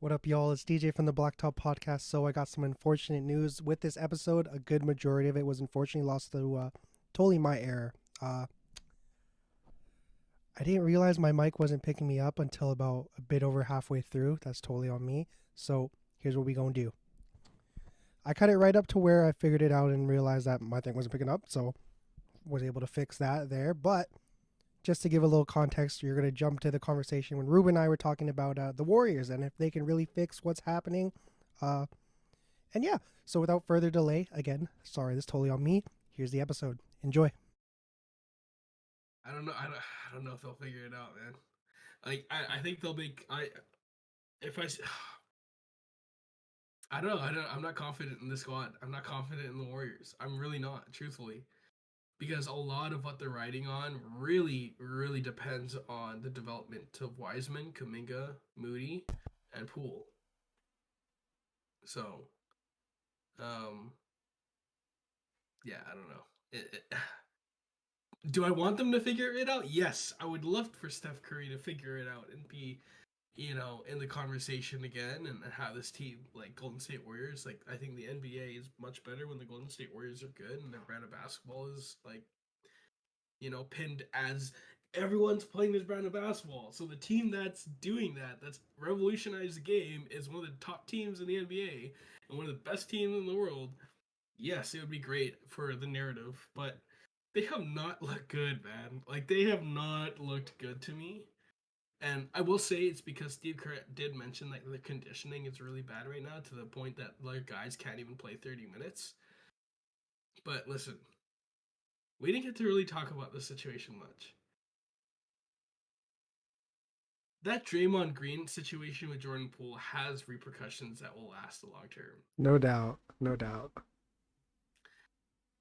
What up, y'all? It's DJ from the Blacktop Podcast. So I got some unfortunate news with this episode. A good majority of it was unfortunately lost to totally my error. I didn't realize my mic wasn't picking me up until about a bit over halfway through. That's totally on me. So here's what we gonna do. I cut it right up to where I figured it out and realized that my thing wasn't picking up. So was able to fix that there. But just to give a little context, you're going to jump to the conversation when Reuben and I were talking about the Warriors and if they can really fix what's happening. Uh, and yeah, so without further delay, again, sorry, this is totally on me. Here's the episode. Enjoy. I don't know. I don't know if they'll figure it out, man. Like I think they'll make. If I. I don't know. I'm not confident in the squad. I'm not confident in the Warriors. I'm really not, truthfully, because a lot of what they're riding on really depends on the development of Wiseman, Kaminga, Moody, and Poole. So, um, yeah, I don't know. Do I want them to figure it out? Yes, I would love for Steph Curry to figure it out and be, in the conversation again and have this team like Golden State Warriors. Like, I think the NBA is much better when the Golden State Warriors are good and their brand of basketball is like, pinned as everyone's playing this brand of basketball. So the team that's doing that, that's revolutionized the game, is one of the top teams in the NBA and one of the best teams in the world. Yes, it would be great for the narrative, but they have not looked good, man. Like, they have not looked good to me. And I will say it's because Steve Kerr did mention like the conditioning is really bad right now to the point that like guys can't even play 30 minutes. But listen, we didn't get to really talk about this situation much. That Draymond Green situation with Jordan Poole has repercussions that will last the long term. No doubt. No doubt.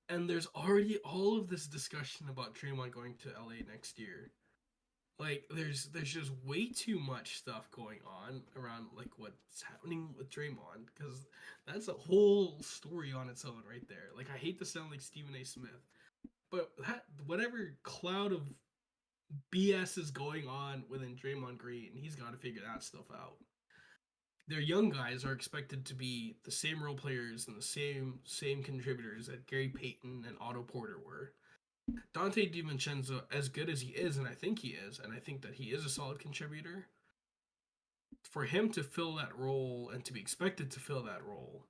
And there's already all of this discussion about Draymond going to LA next year. Like there's just way too much stuff going on around like what's happening with Draymond because that's a whole story on its own right there. Like I hate to sound like Stephen A. Smith, but that whatever cloud of BS is going on within Draymond Green, he's got to figure that stuff out. Their young guys are expected to be the same role players and the same contributors that Gary Payton and Otto Porter were. Dante DiVincenzo, as good as he is, and I think he is, and I think that he is a solid contributor, for him to fill that role and to be expected to fill that role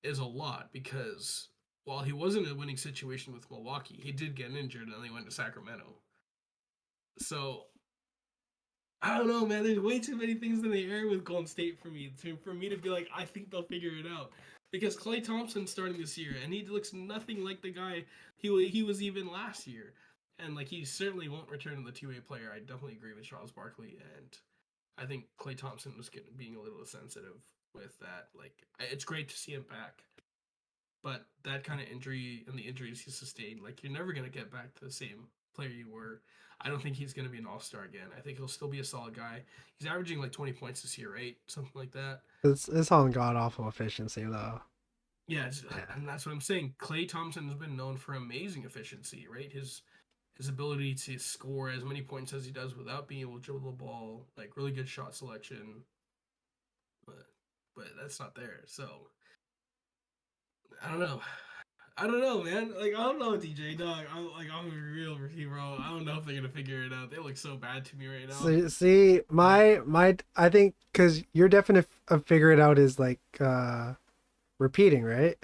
is a lot because while he wasn't in a winning situation with Milwaukee, he did get injured and then he went to Sacramento. So I don't know, man. There's way too many things in the air with Golden State for me to be like, I think they'll figure it out. Because Klay Thompson's starting this year, and he looks nothing like the guy he was even last year. And like he certainly won't return to the two-way player. I definitely agree with Charles Barkley, and I think Klay Thompson was being a little sensitive with that. Like it's great to see him back, but that kind of injury and the injuries he sustained, like you're never gonna get back to the same player you were. I don't think he's gonna be an all-star again. I think he'll still be a solid guy. He's averaging like 20 points this year, right? Something like that. It's on god awful efficiency though. Yeah, Yeah. and that's what I'm saying. Klay Thompson has been known for amazing efficiency, right? His ability to score as many points as he does without being able to dribble the ball, like really good shot selection, but that's not there. So I don't know. I don't know, man. Like I don't know, DJ dog. I'm a real bro. I don't know if they're gonna figure it out. They look so bad to me right now. See, my I think because your definition of figure it out is like repeating, right?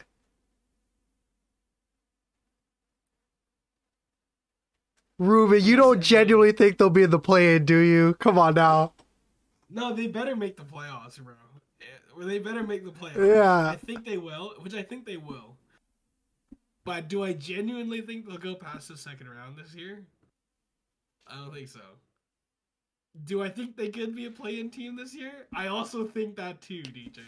Ruben, you Yes don't and no. genuinely think they'll be in the play-in, do you? Come on now. No, they better make the playoffs, bro. They better make the playoffs, which Yeah, I think they will. Which I think they will. But do I genuinely think they'll go past the second round this year? I don't think so. Do I think they could be a play-in team this year? I also think that too, DJ.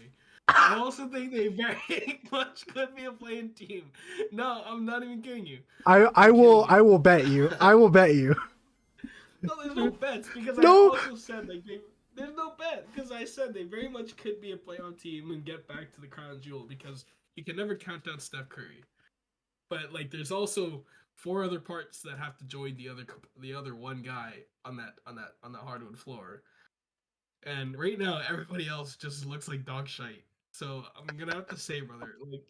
I also think they very much could be a play-in team. No, I'm not even kidding you. I I'm kidding will you. bet you. I will bet you. No, there's no bets because I No, also said like there's no bet because I said they very much could be a playoff team and get back to the crown jewel because you can never count out Steph Curry. But like, there's also four other parts that have to join the other one guy on that hardwood floor, And right now, everybody else just looks like dog shite. So I'm gonna have to say, brother, like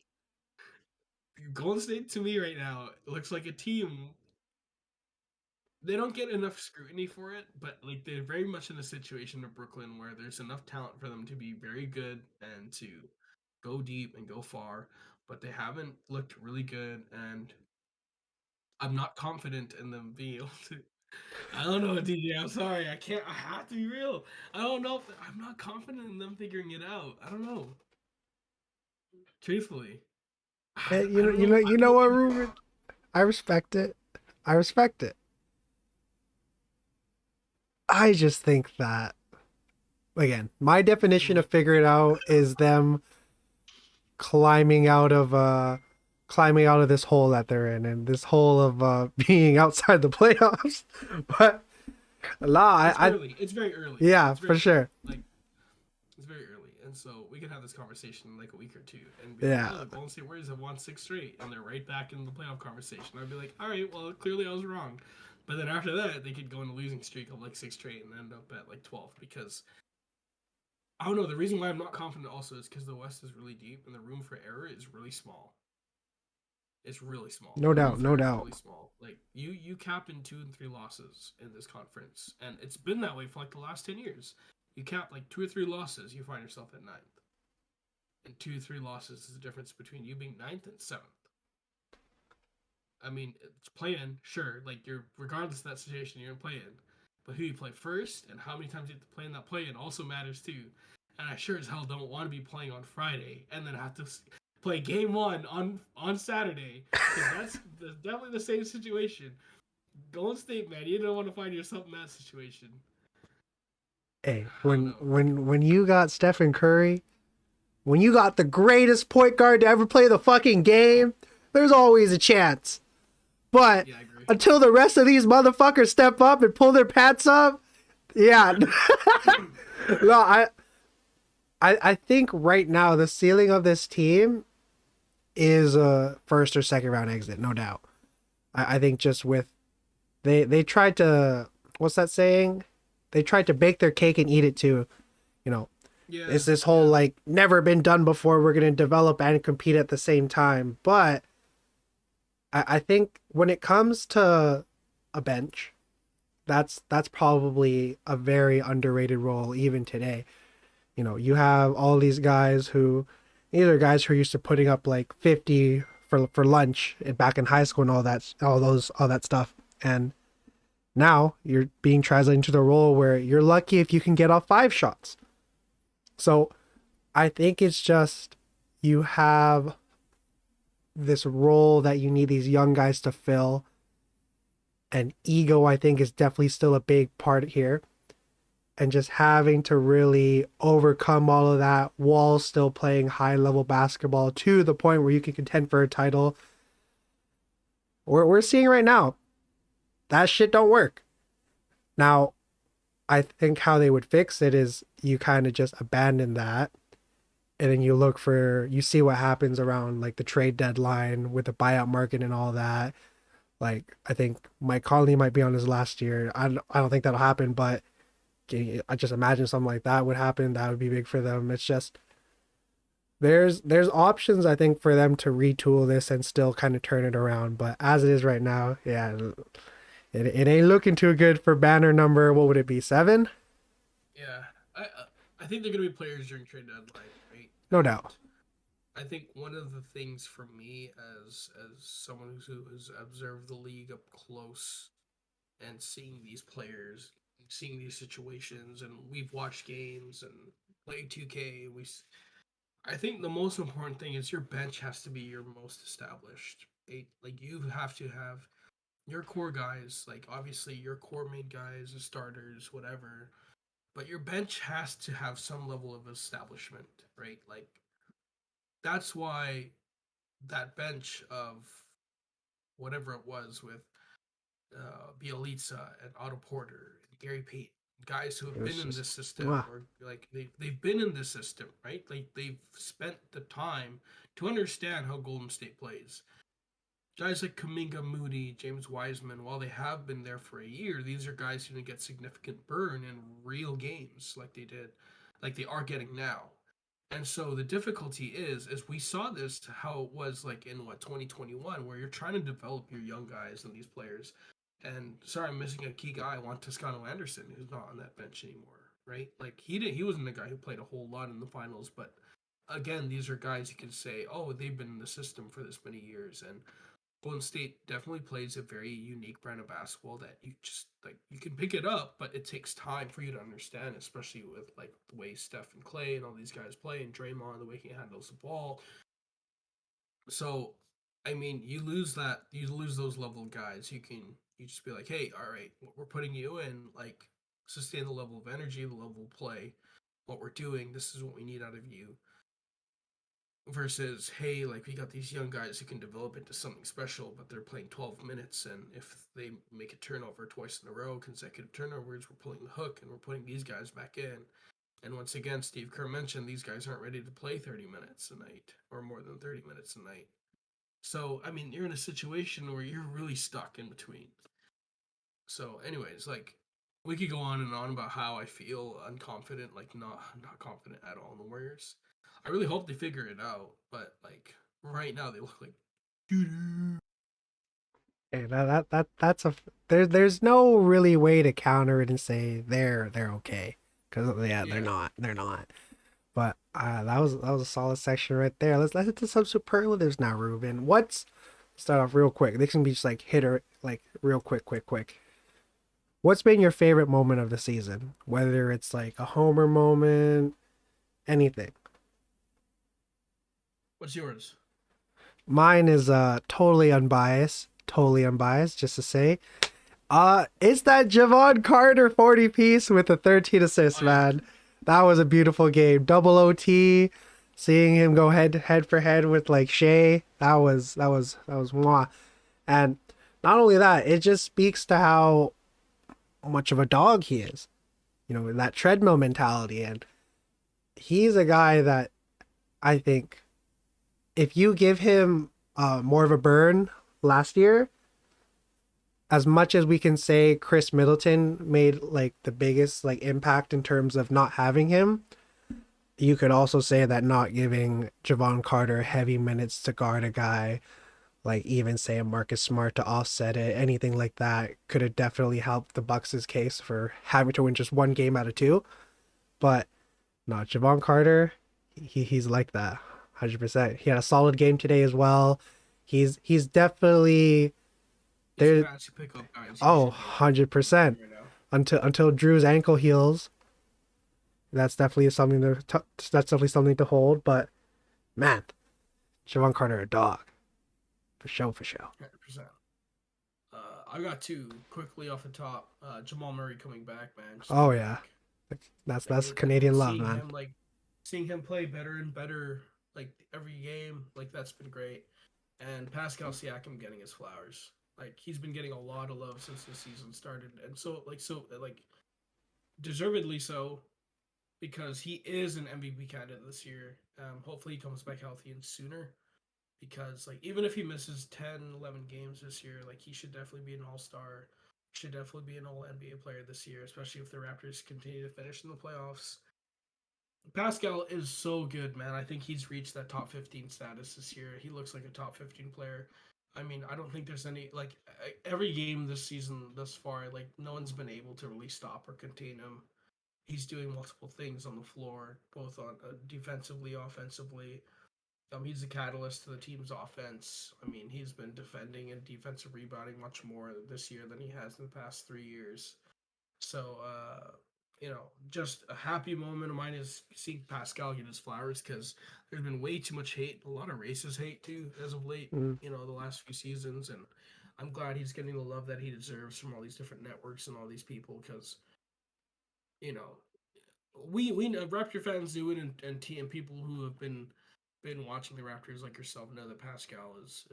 Golden State to me right now looks like a team. They don't get enough scrutiny for it, but like they're very much in a situation of Brooklyn where there's enough talent for them to be very good and to go deep and go far, but they haven't looked really good, and I'm not confident in them being able to. I don't know, DJ. I'm sorry. I can't. I have to be real. I don't know. I'm not confident in them figuring it out. I don't know. Truthfully, I don't know. I You don't know know what, what you think. Ruben? I respect it. I respect it. I just think that again, my definition Mm. of figure it out is them climbing out of climbing out of this hole that they're in and this hole of being outside the playoffs. But nah, It's I early. It's very early. yeah, It's for very sure. like it's very early, and so we can have this conversation in like a week or two and be like, Yeah. "Oh, the Golden State Warriors have won 6 straight, and they're right back in the playoff conversation." I'd be like, "All right, well, clearly I was wrong." But then after that, they could go on a losing streak of like 6 straight and end up at like 12 because I don't know. The reason why I'm not confident also is because the West is really deep and the room for error is really small. It's really small. No The room doubt, for no error is doubt. really small. Like you cap in 2 and 3 losses in this conference, and it's been that way for like the last 10 years. You cap like 2 or 3 losses, you find yourself at ninth, and 2 or 3 losses is the difference between you being ninth and seventh. I mean, it's playing, sure. Like you're regardless of that situation, you're in play-in, but who you play first and how many times you have to play in that play-in also matters too. And I sure as hell don't want to be playing on Friday and then have to play game one on Saturday because that's definitely the same situation. Golden State, man, you don't want to find yourself in that situation. Hey, I don't know. when you got Stephen Curry, when you got the greatest point guard to ever play the fucking game, there's always a chance. But Yeah, I agree. until the rest of these motherfuckers step up and pull their pants up, yeah. No, I think right now the ceiling of this team is a first or second round exit, no doubt. I think just with they tried to what's that saying? They tried to bake their cake and eat it too. You know, Yeah, it's this whole yeah, like never been done before. We're gonna develop and compete at the same time. But I think when it comes to a bench, that's probably a very underrated role even today. You know, you have all these guys who these are guys who are used to putting up like 50 for lunch back in high school and all that stuff. And now you're being translated into the role where you're lucky if you can get off 5 shots. So I think it's just you have this role that you need these young guys to fill. And ego, I think, is definitely still a big part here. And just having to really overcome all of that while still playing high level basketball to the point where you can contend for a title. We're seeing right now that shit don't work. Now, I think how they would fix it is you kind of just abandon that and then you see what happens around like the trade deadline with the buyout market and all that. Like I think Mike Conley might be on his last year. I don't think that'll happen, but I just imagine something like that would happen. That would be big for them. It's just there's options I think for them to retool this and still kind of turn it around. But as it is right now, yeah, it ain't looking too good for banner number. What would it be? 7? yeah. I think they're gonna be players during trade deadline, right? No doubt. And I think one of the things for me as someone who has observed the league up close and seeing these players, seeing these situations, and we've watched games and played 2K. I think the most important thing is your bench has to be your most established. Like you have to have your core guys, like obviously your core main guys, the starters, whatever. But your bench has to have some level of establishment, right? Like that's why that bench of whatever it was with Bielitsa and Otto Porter and Gary Payton, guys who It have been was in just this system or like they've been in this system, right? Like they've spent the time to understand how Golden State plays. guys like Kaminga Moody, James Wiseman, while they have been there for a year, these are guys who didn't get significant burn in real games like they did, like they are getting now. And so the difficulty is we saw this how it was like in what 2021, where you're trying to develop your young guys and these players. And sorry, I'm missing a key guy. I want Toscano Anderson, who's not on that bench anymore, right? Like he wasn't the guy who played a whole lot in the finals, but again, these are guys you can say, oh, they've been in the system for this many years, and Golden State definitely plays a very unique brand of basketball that you just like you can pick it up, but it takes time for you to understand, especially with like the way Steph and Clay and all these guys play and Draymond, the way he handles the ball. So, I mean, you lose those level of guys. You just be like, hey, all right, we're putting you in, like sustain the level of energy, the level of play, what we're doing. This is what we need out of you versus hey, like we got these young guys who can develop into something special, but they're playing 12 minutes, and if they make a turnover twice in a row, consecutive turnovers, we're pulling the hook and we're putting these guys back in. And once again, Steve Kerr mentioned these guys aren't ready to play 30 minutes a night or more than 30 minutes a night. So I mean, you're in a situation where you're really stuck in between. So, anyways, like we could go on and on about how I feel unconfident, like not confident at all in the Warriors. I really hope they figure it out, but like right now they look like doo-doo. Hey, that's a there's no really way to counter it and say they're okay, because yeah, Yeah. they're not. But that was a solid section right there. Let's hit to some superlatives now, Ruben. What's start off real quick. They can be just like hitter like real quick. What's been your favorite moment of the season? Whether it's like a homer moment, anything. What's yours? Mine is totally unbiased, just to say. It's that Javon Carter 40 piece with the 13 assists, Oh yeah. man. That was a beautiful game. Double OT, seeing him go head for head with like Shea. That was mwah. And not only that, it just speaks to how much of a dog he is. You know, that treadmill mentality. And he's a guy that I think if you give him more of a burn last year, as much as we can say Chris Middleton made like the biggest like impact in terms of not having him, you could also say that not giving Javon Carter heavy minutes to guard a guy, like even say a Marcus Smart to offset it, anything like that could have definitely helped the Bucks' case for having to win just one game out of two. But not Javon Carter, he's like that, 100%. He had a solid game today as well. He's definitely He's a there. fancy pickup guy, and he Oh, should be in the NBA 100%. right now. Until Drew's ankle heals, that's definitely something that's definitely something to hold. But man, Javon Carter a dog for sure, for sure. 100%. I got two quickly off the top. Jamal Murray coming back, man, just Oh being yeah, back. that's And Canadian love, seeing man. him seeing him play better and better like every game, like that's been great. And Pascal Siakam getting his flowers. Like he's been getting a lot of love since the season started, and so deservedly so because he is an MVP candidate this year. Hopefully he comes back healthy and sooner because like even if he misses 10, 11 games this year, like he should definitely be an all-star, should definitely be an all NBA player this year, especially if the Raptors continue to finish in the playoffs. Pascal is so good, man. I think he's reached that top 15 status this year. He looks like a top 15 player. I mean, I don't think there's any like every game this season thus far, like no one's been able to really stop or contain him. He's doing multiple things on the floor, both on defensively, offensively. He's a catalyst to the team's offense. I mean, he's been defending and defensive rebounding much more this year than he has in the past 3 years. So, just a happy moment of mine is seeing Pascal get his flowers because there's been way too much hate, a lot of racist hate too, as of late, Mm. the last few seasons. And I'm glad he's getting the love that he deserves from all these different networks and all these people because, you know, we know Raptor fans do it, and TM people who have been watching the Raptors like yourself know that Pascal is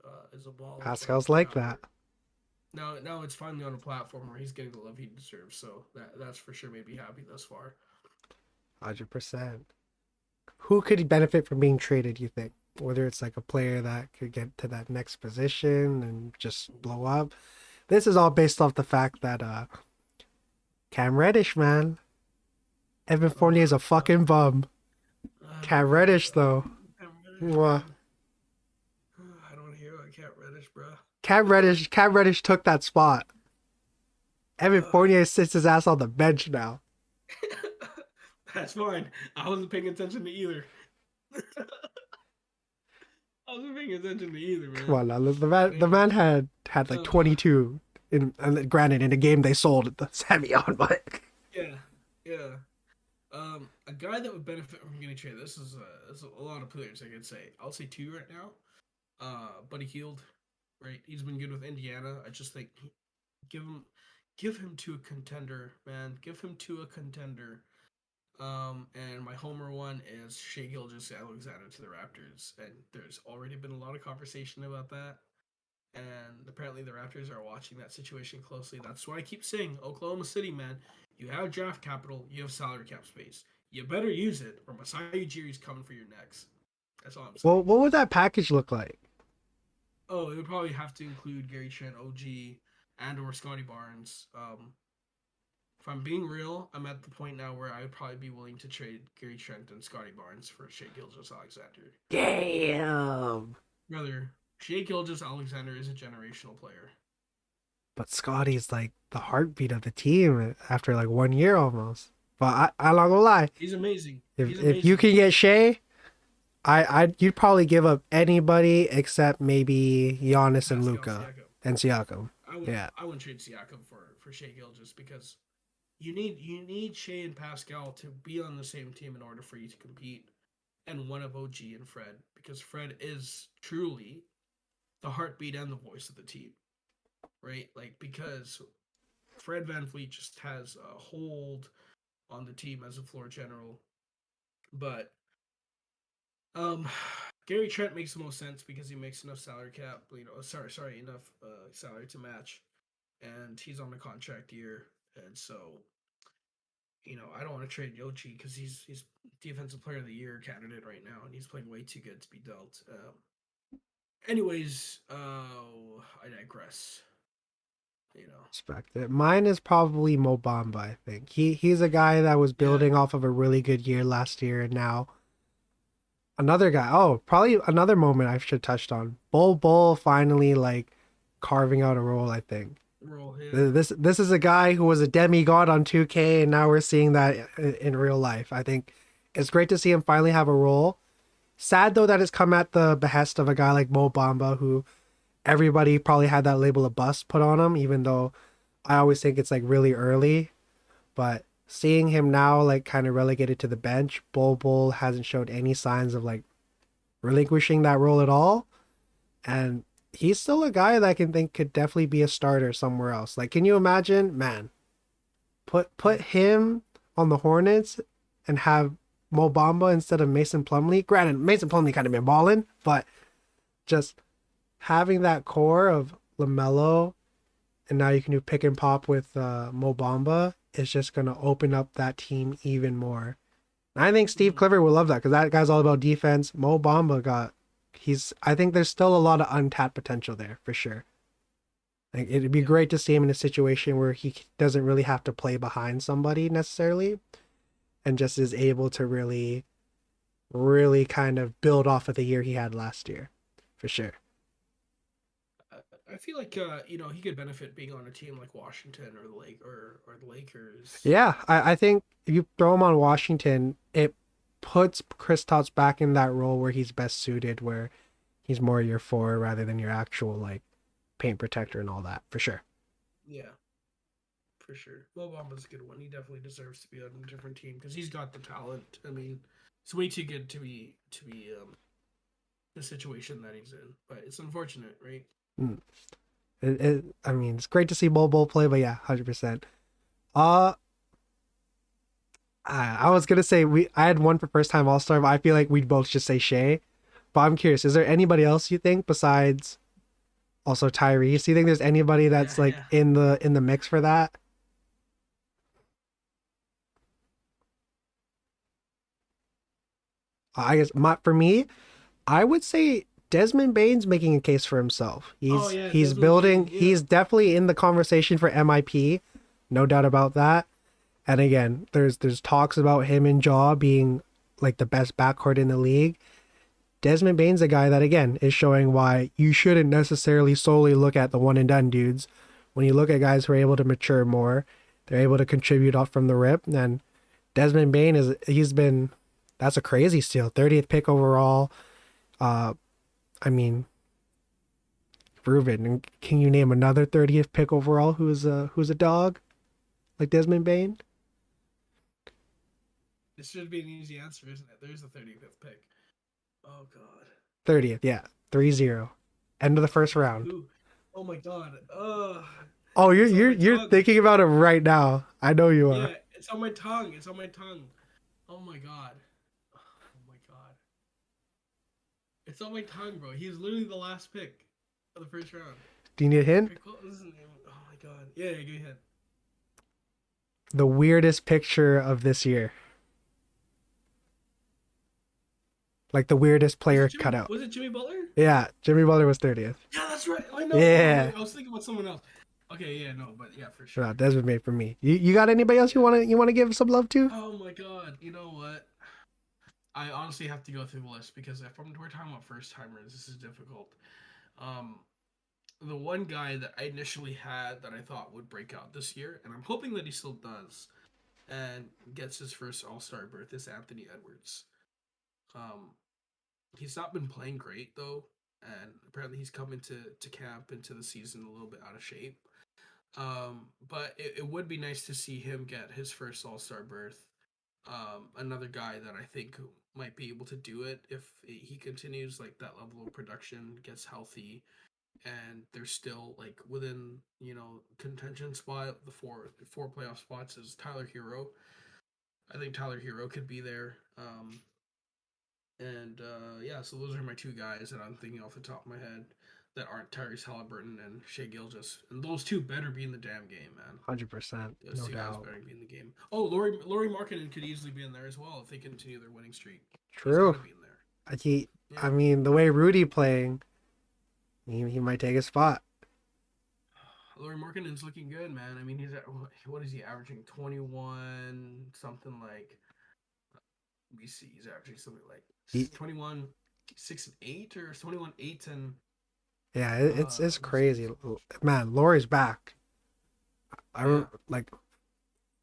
a baller. But Pascal's like now that. now it's finally on a platform where he's getting the love he deserves. So that's for sure made me happy thus far. 100%. Who could benefit from being traded? You think? whether it's like a player that could get to that next position and just blow up. This is all based off the fact that Cam Reddish, man. Evan Oh, Fournier is a fucking bum. Cam man. Reddish though. Cam Reddish, Mwah. man. I don't want to hear about Cam Reddish, bro. Cam Reddish took that spot. Evan Uh, Fournier sits his ass on the bench now. That's fine. I wasn't paying attention to either. I wasn't paying attention to either, Come man. on now, the man had like Uh, 22. And granted, in a game they sold the semi on, but yeah, yeah. A guy that would benefit from getting traded. This is a lot of players. I could say. I'll say two right now. Buddy Hield, right? He's been good with Indiana. I just think give him, give him to a contender, man. Give him to a contender. And my homer one is Shea Gilgeous-Alexander to the Raptors, and there's already been a lot of conversation about that. And apparently the Raptors are watching that situation closely. That's why I keep saying, Oklahoma City, man, you have draft capital, you have salary cap space. You better use it, or Masai Ujiri's coming for your necks. That's all I'm saying. well, what would that package look like? Oh, it would probably have to include Gary Trent, OG, and or Scotty Barnes. If I'm being real, I'm at the point now where I would probably be willing to trade Gary Trent and Scotty Barnes for Shea Gilgeous-Alexander. Damn. Brother, Shea Gilgeous-Alexander is a generational player. But Scotty's like the heartbeat of the team after like 1 year almost. But I'm not gonna lie. He's amazing. He's If you amazing. can get Shea, you'd probably give up anybody except maybe Giannis and Pascal Luca Siakam. and Siakam. I would Yeah. I wouldn't trade Siakam for Shea Gilgeous because you need Shea and Pascal to be on the same team in order for you to compete, and one of OG and Fred, because Fred is truly the heartbeat and the voice of the team, right? Like, because Fred VanVleet just has a hold on the team as a floor general, but um, Gary Trent makes the most sense because he makes enough salary cap, enough salary to match, and he's on a contract year, and so I don't want to trade Yochi because he's defensive player of the year candidate right now, and he's playing way too good to be dealt. Anyways, I digress. Respect it. Mine is probably Mo Bamba, I think. He's a guy that was Yeah, building off of a really good year last year, and now another guy. Oh, probably another moment I should touched on. Bull finally like carving out a role, I think. roll him. This is a guy who was a demigod on 2K, and now we're seeing that in real life. I think it's great to see him finally have a role. Sad though that it's come at the behest of a guy like Mo Bamba, who everybody probably had that label of bust put on him, even though I always think it's like really early. But seeing him now like kind of relegated to the bench, Bull hasn't showed any signs of like relinquishing that role at all. And he's still a guy that I can think could definitely be a starter somewhere else. Like, can you imagine, man, put him on the Hornets and have Mo Bamba instead of Mason Plumlee? Granted, Mason Plumlee kind of been balling, but just having that core of LaMelo, and now you can do pick and pop with Mo Bamba is just going to open up that team even more. And I think Steve Mm-hmm. Clifford will love that because that guy's all about defense. Mo Bamba I think there's still a lot of untapped potential there for sure. Like it'd be Yeah. great to see him in a situation where he doesn't really have to play behind somebody necessarily and just is able to really, really kind of build off of the year he had last year for sure. I feel like he could benefit being on a team like Washington or the Lakers. Yeah, I think if you throw him on Washington, it puts Kristaps back in that role where he's best suited, where he's more your four rather than your actual like paint protector and all that for sure. Yeah, for sure. Well, Bamba's a good one. He definitely deserves to be on a different team because he's got the talent. I mean, it's way too good to be the situation that he's in. But it's unfortunate, right? Mm. I mean, it's great to see Bobo play, but yeah, 100%. Uh, I was gonna say I had one for first time All Star, but I feel like we'd both just say Shea. But I'm curious, is there anybody else you think besides also Tyrese? Do you think there's anybody Yeah, that's like yeah. in the mix for that? I guess for me, I would say Desmond Bane's making a case for himself. Oh He's yeah, he's Desmond building. Bain. Yeah, He's definitely in the conversation for MIP, no doubt about that. And again, there's talks about him and Jaw being like the best backcourt in the league. Desmond Bane's a guy that again is showing why you shouldn't necessarily solely look at the one and done dudes. When you look at guys who are able to mature more, they're able to contribute off from the rip. And Desmond Bain he's been that's a crazy steal. 30th pick overall. Uh I mean, Reuben, can you name another 30th pick overall who's a dog like Desmond Bain? this should be an easy answer, isn't it? There's the 35th pick. Oh god. 30th, yeah. 3-0. End of the first round. Who? Oh my god. Oh, you're It's on you're my you're tongue. thinking about it right now. I know you are. Yeah, it's on my tongue. It's on my tongue. Oh my god. Oh my god. It's on my tongue, bro. He's literally the last pick of the first round. Do you need a hint? Pick what was his name? Oh my god. Yeah, yeah, go ahead. The weirdest picture of this year. Like the weirdest player cutout. Was it Jimmy Butler? Yeah, Jimmy Butler was 30th. Yeah, that's right. I know. Yeah. I was thinking about someone else. Okay, yeah, no, but yeah, for No, sure. Desmond made for me. You got anybody else you wanna give some love to? Oh my god. You know what? I honestly have to go through the list because if we're talking about first timers, this is difficult. Um, the one guy that I initially had that I thought would break out this year, and I'm hoping that he still does, and gets his first All Star berth is Anthony Edwards. Um, he's not been playing great though, and apparently he's come into camp into the season a little bit out of shape. But it would be nice to see him get his first All Star berth. Another guy that I think might be able to do it if he continues like that level of production, gets healthy, and they're still like within contention spot. The four playoff spots is Tyler Hero. I think Tyler Hero could be there. And yeah, so those are my two guys that I'm thinking off the top of my head that aren't Tyrese Halliburton and Shea Gilgis. And those two better be in the damn game, man. 100%, Those no two guys doubt. better be in the game. Oh, Laurie Markkinen could easily be in there as well if they continue their winning streak. He's got True. to be in there. He, I Yeah. mean, the way Rudy playing, he might take a spot. Laurie Markkinen's looking good, man. I mean, he's at what is he averaging? 21 something like. Let me see. He's averaging something like He, 21 6 and 8 or 21 8 and yeah, it's let me see. crazy, man. Laurie's back. Yeah. Like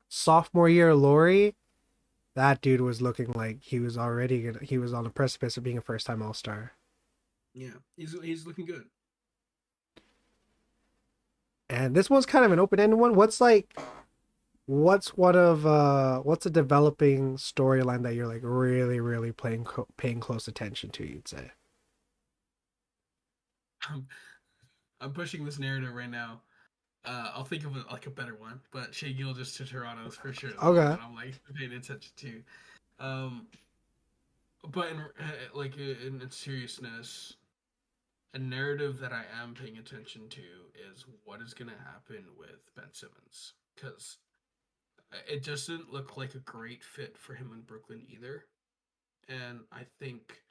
sophomore year, Laurie. That dude was looking like he was on the precipice of being a first time All Star. Yeah. He's looking good. And this one's kind of an open ended one. What's a developing storyline that you're like really paying close attention to, you'd say? I'm, I'm pushing this narrative right now. I'll think of like a better one, but Shea Gilgis to Toronto is for sure the one Okay. that I'm like paying attention to. Um, but in seriousness, a narrative that I am paying attention to is what is going to happen with Ben Simmons because it just didn't look like a great fit for him in Brooklyn either, and I think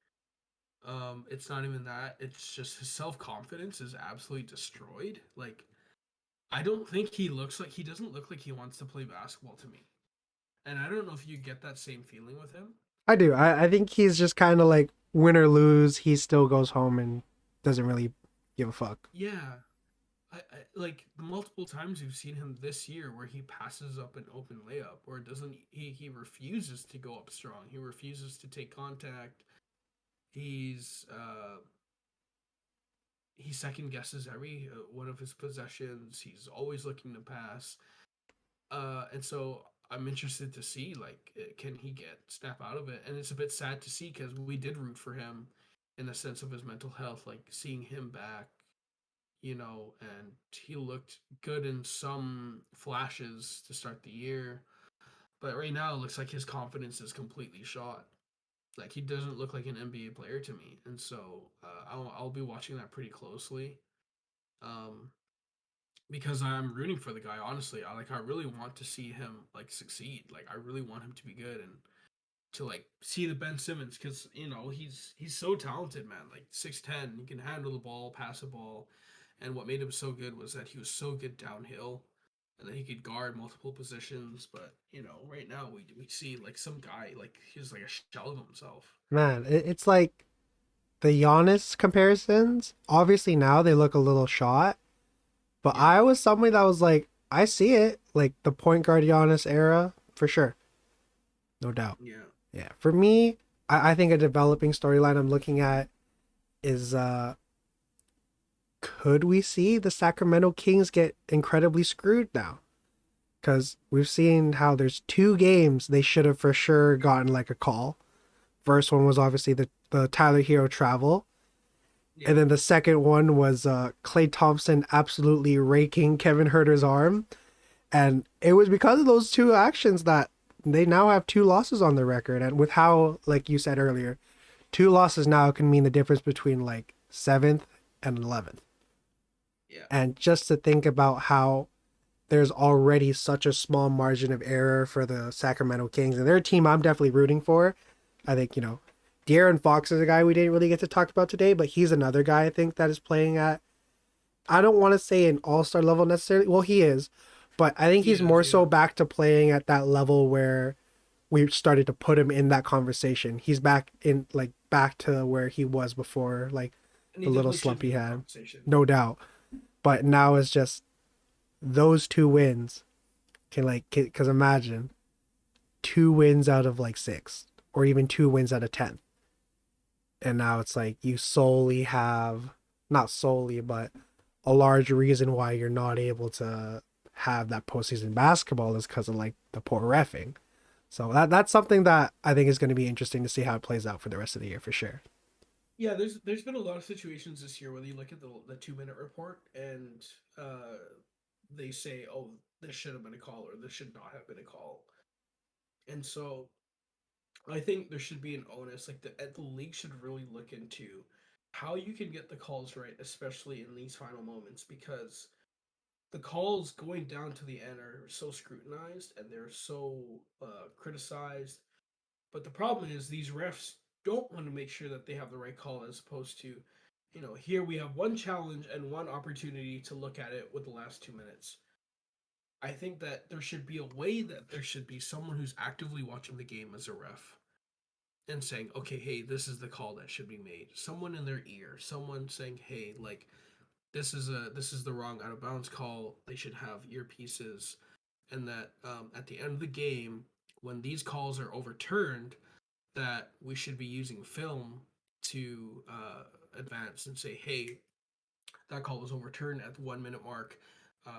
it's not even that; it's just his self confidence is absolutely destroyed. Like I don't think he doesn't look like he wants to play basketball to me. And I don't know if you get that same feeling with him. I do. I think he's just kind of like win or lose, he still goes home and doesn't really give a fuck. Yeah. Like the multiple times you've seen him this year where he passes up an open layup or doesn't he refuses to go up strong. He refuses to take contact. He's he second guesses every one of his possessions. He's always looking to pass. And so I'm interested to see like can he get snap out of it, and it's a bit sad to see because we did root for him in the sense of his mental health, like seeing him back, and he looked good in some flashes to start the year, but right now it looks like his confidence is completely shot. Like he doesn't look like an NBA player to me, and so I'll be watching that pretty closely. Um, because I'm rooting for the guy. Honestly, I really want to see him like succeed. Like I really want him to be good, and to like see the Ben Simmons because he's so talented, man. Like 6'10", he can handle the ball, pass the ball, and what made him so good was that he was so good downhill, and then he could guard multiple positions. But right now we see like some guy like he's like a shell of himself. Man, it's like the Giannis comparisons. Obviously now they look a little shot, but Yeah, I was somebody that was like, I see it, like the point guard Giannis era for sure, no doubt. yeah, Yeah, for me, I think a developing storyline I'm looking at is could we see the Sacramento Kings get incredibly screwed now? Because we've seen how there's two games they should have for sure gotten like a call. First one was obviously the Tyler Hero travel. yeah. And then the second one was Klay Thompson absolutely raking Kevin Herter's arm. And it was because of those two actions that they now have two losses on the record. And with how, like you said earlier, two losses now can mean the difference between like 7th and 11th. Yeah. And just to think about how there's already such a small margin of error for the Sacramento Kings, and they're a team I'm definitely rooting for. I think, De'Aaron Fox is a guy we didn't really get to talk about today, but he's another guy I think that is playing at, I don't want to say an all-star level necessarily. Well, he is, but I think He he's is, more yeah. so back to playing at that level where we started to put him in that conversation. He's back to where he was before, like And the he little definitely should slump be he in the had, conversation. no doubt. But now it's just those two wins can because imagine 2 wins out of like 6, or even 2 wins out of 10, and now it's like you solely have, not solely, but a large reason why you're not able to have that postseason basketball is because of like the poor refing. So that's something that I think is going to be interesting to see how it plays out for the rest of the year for sure. Yeah, there's been a lot of situations this year where you look at the 2 minute report and uh they say, oh, this should have been a call or this should not have been a call. And so I think there should be an onus, like the league should really look into how you can get the calls right, especially in these final moments, because the calls going down to the end are so scrutinized and they're so criticized. But the problem is these refs don't want to make sure that they have the right call, as opposed to, here we have one challenge and one opportunity to look at it with the last 2 minutes. I think that there should be a way that there should be someone who's actively watching the game as a ref and saying, okay, hey, this is the call that should be made. Someone in their ear, someone saying, hey, like this is the wrong out of bounds call. They should have earpieces, and that at the end of the game, when these calls are overturned, that we should be using film to advance and say, hey, that call was overturned at the 1 minute mark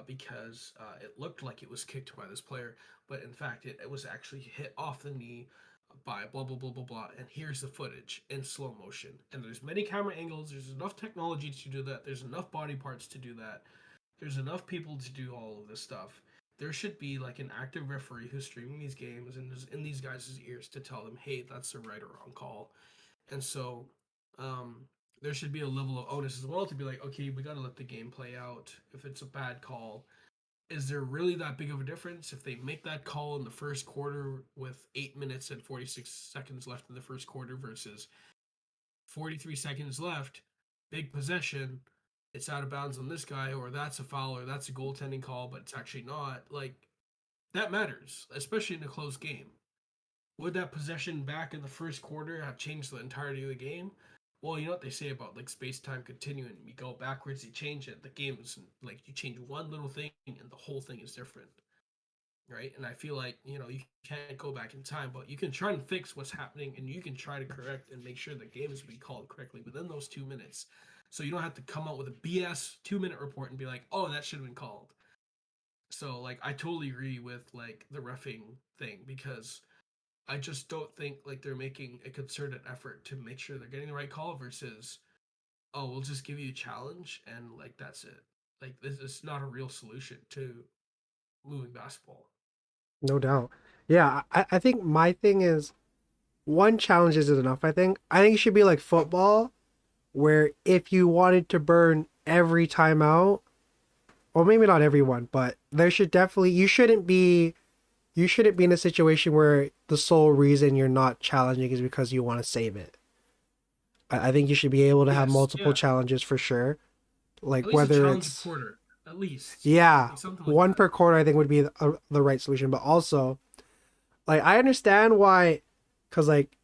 because it looked like it was kicked by this player, but in fact, it was actually hit off the knee by blah blah blah blah blah. And here's the footage in slow motion. And there's many camera angles. There's enough technology to do that. There's enough body parts to do that. There's enough people to do all of this stuff. There should be like an active referee who's streaming these games and is in these guys' ears to tell them, hey, that's the right or wrong call. And so um, there should be a level of onus as well to be like, okay, we got to let the game play out. If it's a bad call, is there really that big of a difference if they make that call in the first quarter with 8 minutes and 46 seconds left in the first quarter versus 43 seconds left, big possession, it's out of bounds on this guy, or that's a foul, or that's a goaltending call, but it's actually not? Like, that matters, especially in a close game. Would that possession back in the first quarter have changed the entirety of the game? Well, you know what they say about like space time continuum. You go backwards, you change it. The game is like you change one little thing and the whole thing is different, right? And I feel like you can't go back in time, but you can try and fix what's happening, and you can try to correct and make sure the game is being called correctly within those 2 minutes. So you don't have to come out with a BS 2 minute report and be like, oh, that should have been called. So like I totally agree with like the refing thing, because I just don't think like they're making a concerted effort to make sure they're getting the right call versus, oh, we'll just give you a challenge and like that's it. Like this is not a real solution to moving basketball. No doubt. Yeah, I think my thing is one challenge isn't enough. I think it should be like football, where if you wanted to burn every timeout, or maybe not everyone, but there should definitely, you you shouldn't be in a situation where the sole reason you're not challenging is because you want to save it. I think you should be able to have Yes, multiple yeah. challenges for sure. Like At least a whether challenge a it's quarter, at least yeah, like something like one that. per quarter I think would be the right solution. But also, like I understand why, because like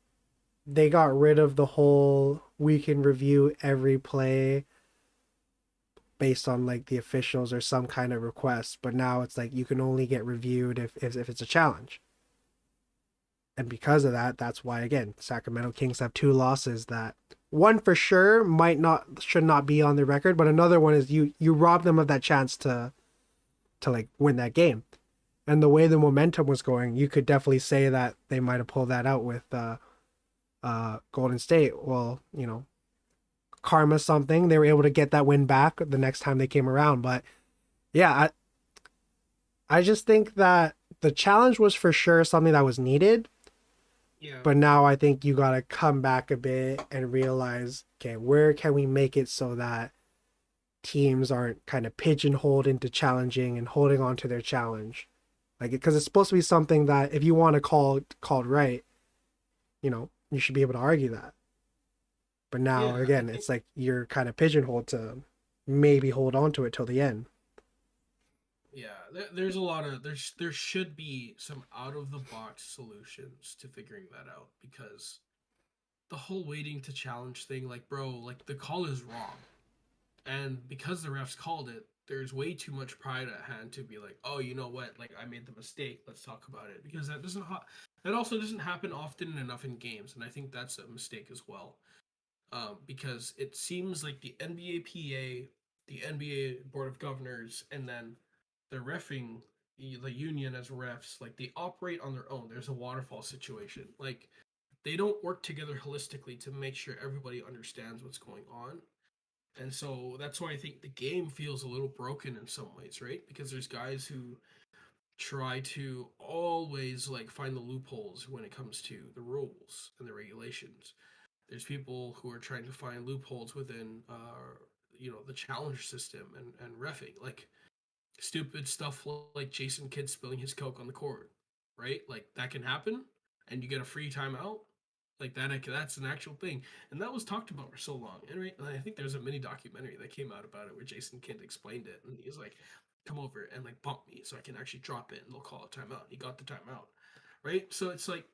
they got rid of the whole we can review every play based on like the officials or some kind of request, but now it's like you can only get reviewed if it's a challenge. And because of that, that's why again Sacramento Kings have two losses that one for sure might not should not be on the record, but another one is you rob them of that chance to like win that game. And the way the momentum was going, you could definitely say that they might have pulled that out with Golden State. Well, karma something. They were able to get that win back the next time they came around. But yeah, I just think that the challenge was for sure something that was needed. Yeah, But now I think you got to come back a bit and realize, okay, where can we make it so that teams aren't kind of pigeonholed into challenging and holding on to their challenge? Like, because it's supposed to be something that if you want to called right, you should be able to argue that. But now yeah. I again, think it's like you're kind of pigeonholed to maybe hold on to it till the end. yeah. There's a lot of there should be some out of the box solutions to figuring that out because the whole waiting to challenge thing, like bro, like the call is wrong, and because the refs called it, there's way too much pride at hand to be like, oh, you know what, like I made the mistake. Let's talk about it because that also doesn't happen often enough in games, and I think that's a mistake as well. Because it seems like the NBAPA, the NBA Board of Governors, and then the refing, the union as refs, like they operate on their own. There's a waterfall situation. Like they don't work together holistically to make sure everybody understands what's going on. And so that's why I think the game feels a little broken in some ways, right? Because there's guys who try to always like find the loopholes when it comes to the rules and the regulations. There's people who are trying to find loopholes within the challenge system and refing, like stupid stuff like Jason Kidd spilling his coke on the court, right? Like that can happen, and you get a free timeout. Like that's an actual thing, and that was talked about for so long. And I think there's a mini documentary that came out about it where Jason Kidd explained it, and he's like, "Come over and like bump me so I can actually drop it, and they'll call a timeout." And he got the timeout, right? So it's like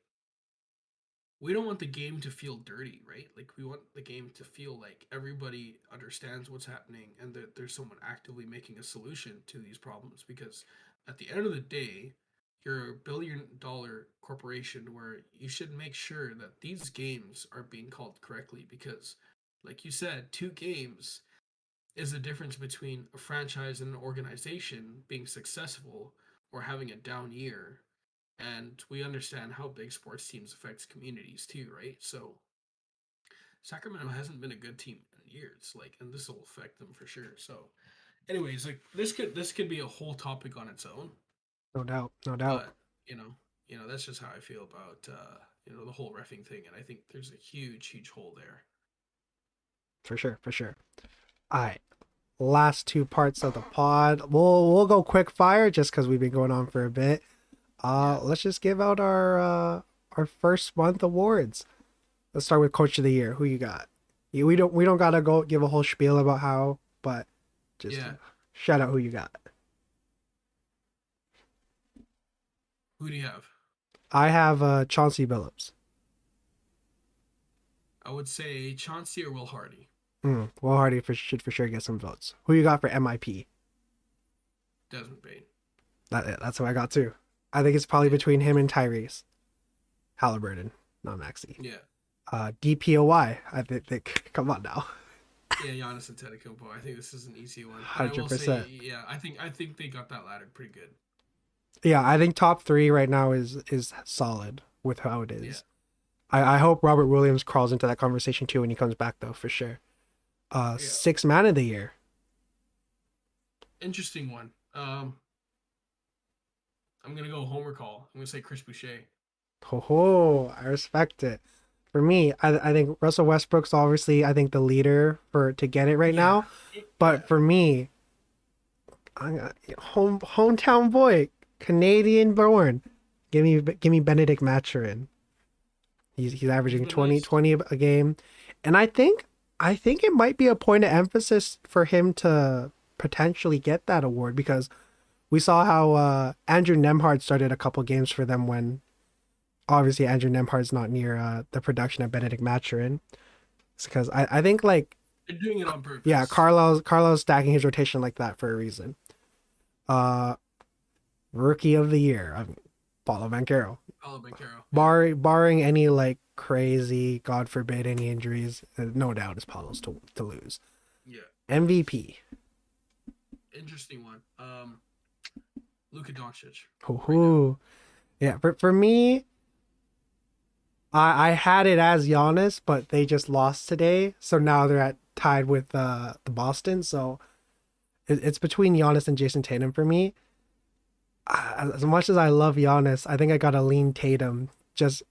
we don't want the game to feel dirty, right? Like we want the game to feel like everybody understands what's happening and that there's someone actively making a solution to these problems because at the end of the day, you're a billion-dollar corporation where you should make sure that these games are being called correctly because like you said, two games is the difference between a franchise and an organization being successful or having a down year, and we understand how big sports teams affects communities too, right? So Sacramento hasn't been a good team in years, like, and this will affect them for sure. So, anyways, like this could be a whole topic on its own, No doubt, no doubt, but you know, that's just how I feel about the whole refing thing, and I think there's a huge hole there. for sure, for sure. All right, last two parts of the pod. We'll go quick fire just because we've been going on for a bit. Yeah, Let's just give out our first month awards. Let's start with Coach of the Year. Who you got? We don't gotta go give a whole spiel about how, but just yeah. shout out who you got. Who do you have? I have Chauncey Billups. I would say Chauncey or Will Hardy. Will Hardy should for sure get some votes. Who you got for MIP? Desmond Bain. That's who I got too. I think it's probably Yeah, between him and Tyrese Halliburton, not Maxi. yeah, DPOY. I think come on now. yeah. Giannis Antetokounmpo. I think this is an easy one, but I will say, 100%. yeah, I think they got that ladder pretty good. Yeah, I think top three right now is solid with how it Yeah, is. I hope Robert Williams crawls into that conversation too when he comes back though, for sure. yeah. Sixth man of the year. Interesting one. I'm gonna go Homer call. I'm gonna say Chris Boucher. Oh, I respect it. For me, I think Russell Westbrook's obviously I think the leader for to get it right Yeah, now. But yeah, for me, I'm hometown boy, Canadian born. Give me Benedict Maturin. He's He's averaging been 20 nice. 20 a game, and I think it might be a point of emphasis for him to potentially get that award because we saw how Andrew Nemhard started a couple games for them when obviously Andrew Nemhard's not near the production of Benedict Maturin. It's because I think like They're doing it on yeah, purpose. Carlos stacking his rotation like that for a reason. Uh, Rookie of the year, Paulo Banchero. Paulo Banchero. Yeah. Barring any like crazy, God forbid, any injuries, no doubt it's Paulo's to lose. Yeah. MVP. Interesting one. Luka Doncic. Right now. Hoo-hoo. Yeah, for me, I had it as Giannis, but they just lost today, so now they're at tied with the Boston. So it's between Giannis and Jason Tatum for me. As much as I love Giannis, I think I gotta lean Tatum just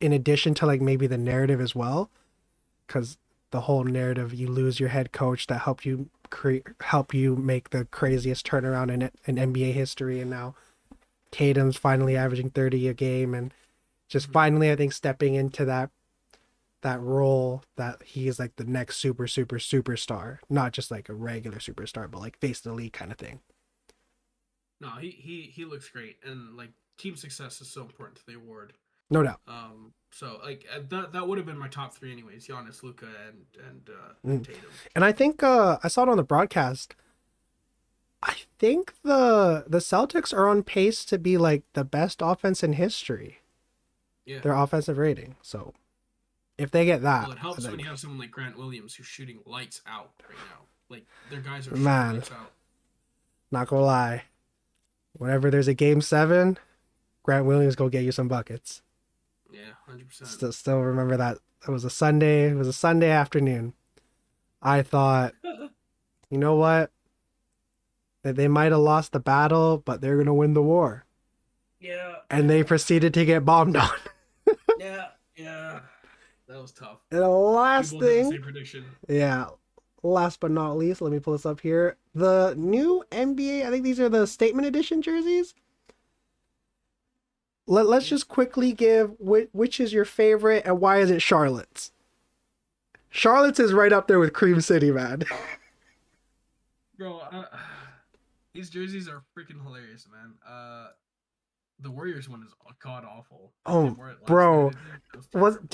in addition to like maybe the narrative as well, because the whole narrative you lose your head coach that help you make the craziest turnaround in NBA history, and now Tatum's finally averaging 30 a game and just finally I think stepping into that role that he is like the next superstar, not just like a regular superstar, but like face of the league kind of thing. No, he looks great, and like team success is so important to the award. No doubt. So like that would have been my top three anyways: Giannis, Luca, and Mm. Tatum. And I think I saw it on the broadcast. I think the Celtics are on pace to be like the best offense in history. Yeah. Their offensive rating. So if they get that, Well, it helps when then you have someone like Grant Williams who's shooting lights out right now. Like their guys are shooting man, lights out. not gonna lie. Whenever there's a game 7, Grant Williams go get you some buckets. Yeah, 100%. Still remember that. It was a Sunday. It was a Sunday afternoon. I thought, you know what? That they might have lost the battle, but they're gonna win the war. Yeah. And they proceeded to get bombed on. Yeah. That was tough. And the We last both had the thing, same prediction. yeah, last but not least, let me pull this up here. The new NBA, I think these are the statement edition jerseys. Let's just quickly give which is your favorite and why is it Charlotte's? Charlotte's is right up there with Cream City, man. Bro, these jerseys are freaking hilarious, man. The Warriors one is god awful. Oh, Wore it last bro, night, I think. That was terrible.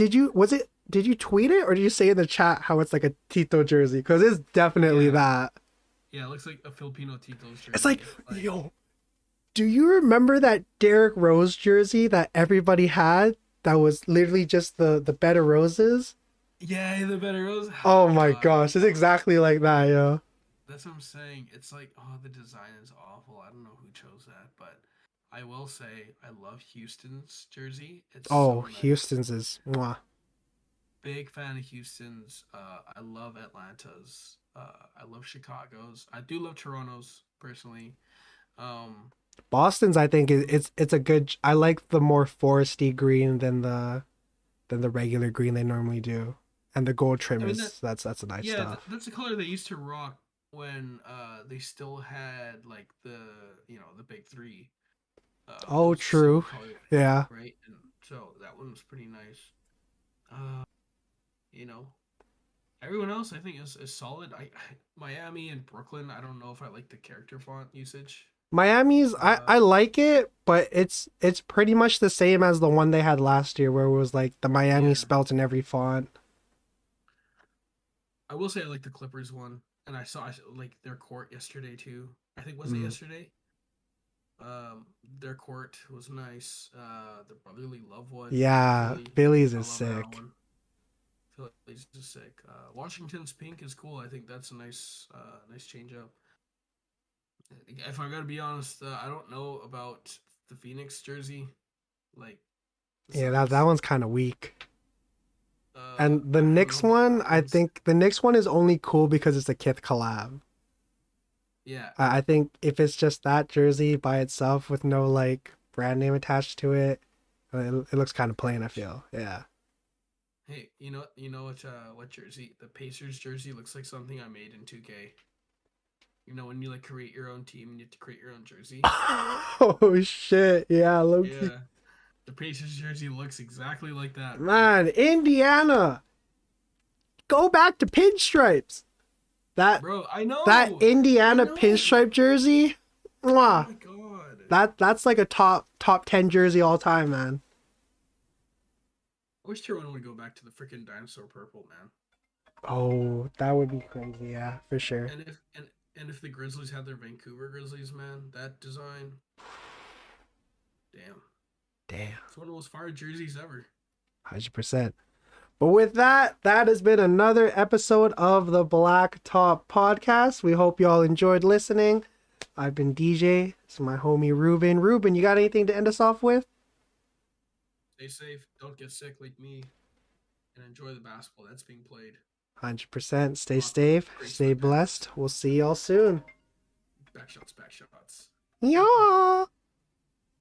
did you tweet it or did you say in the chat how it's like a Tito jersey? Because it's definitely Yeah. that. Yeah, it looks like a Filipino Tito's jersey. It's like, yo, do you remember that Derrick Rose jersey that everybody had? That was literally just the bed of roses. yeah, the better Rose. Oh my God, gosh, it's exactly like that, yo. that's what I'm saying. It's like, oh, the design is awful. I don't know who chose that, but I will say I love Houston's jersey. It's Oh, so nice. Houston's is mwah. Big fan of Houston's. I love Atlanta's. I love Chicago's. I do love Toronto's personally. Um, Boston's. I think it's a good. I like the more foresty green than the regular green they normally do, and the gold trim I mean that. that's a nice Yeah, stuff. that's the color they used to rock when they still had like the big three. It Oh, was the same true. color, Yeah. right? And so that one was pretty nice. Uh, you know, everyone else I think is solid. Miami and Brooklyn. I don't know if I like the character font usage. Miami's Uh, I like it, but it's pretty much the same as the one they had last year where it was like the Miami yeah, spelt in every font. I will say I like the Clippers one, and I like their court yesterday too. I think was it Mm. yesterday? Their court was nice. The brotherly love one in Yeah, Philly. Phillies I is love that sick. one. Philly's just sick. Washington's pink is cool. I think that's a nice change up. If I gotta be honest, I don't know about the Phoenix jersey, like the Yeah, that Suns. one's kind of weak. And the I don't know Knicks about one, that I one. think the Knicks one is only cool because it's a Kith collab. Yeah, I think if it's just that jersey by itself with no like brand name attached to it, it looks kind of plain. I feel. Yeah. hey, you know what jersey? The Pacers jersey looks like something I made in 2K. You know, when you like create your own team and you have to create your own jersey. Oh shit! Yeah, Loki. Yeah, the Pacers jersey looks exactly like that, Man, Indiana, go back to pinstripes. That bro. that I Indiana know. pinstripe jersey, Oh mwah. my god. That's like a top 10 jersey all time, man. I wish Toronto would go back to the freaking dinosaur purple, man. Oh, that would be crazy, yeah, for sure. And if the Grizzlies had their Vancouver Grizzlies, man, that design, damn, Damn, it's one of the most fire jerseys ever. 100%. But with that, that has been another episode of the Black Top Podcast. We hope y'all enjoyed listening. I've been DJ. This is my homie Reuben. Reuben, you got anything to end us off with? Stay safe, don't get sick like me, and enjoy the basketball that's being played. 100%. Stay Lots of safe. great Stay sweatpants. blessed. We'll see y'all soon. Back shots, back shots. Yeah.